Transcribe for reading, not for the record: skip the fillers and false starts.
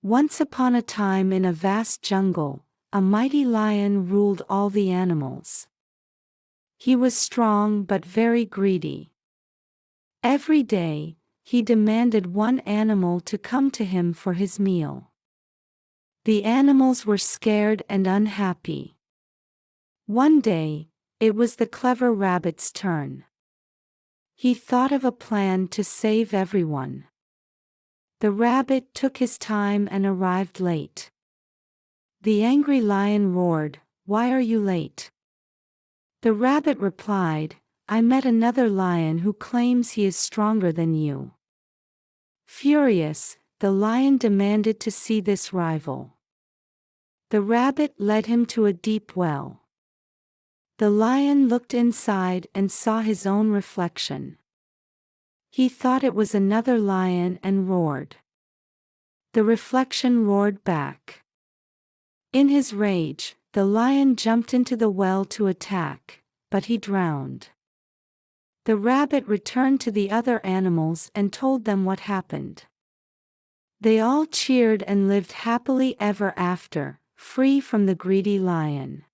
Once upon a time in a vast jungle, a mighty lion ruled all the animals. He was strong but very greedy. Every day, he demanded one animal to come to him for his meal. The animals were scared and unhappy. One day, it was the clever rabbit's turn. He thought of a plan to save everyone. The rabbit took his time and arrived late. The angry lion roared, "Why are you late?" The rabbit replied, "I met another lion who claims he is stronger than you." Furious, the lion demanded to see this rival. The rabbit led him to a deep well. The lion looked inside and saw his own reflection. He thought it was another lion and roared. The reflection roared back. In his rage, the lion jumped into the well to attack, but he drowned. The rabbit returned to the other animals and told them what happened. They all cheered and lived happily ever after, free from the greedy lion.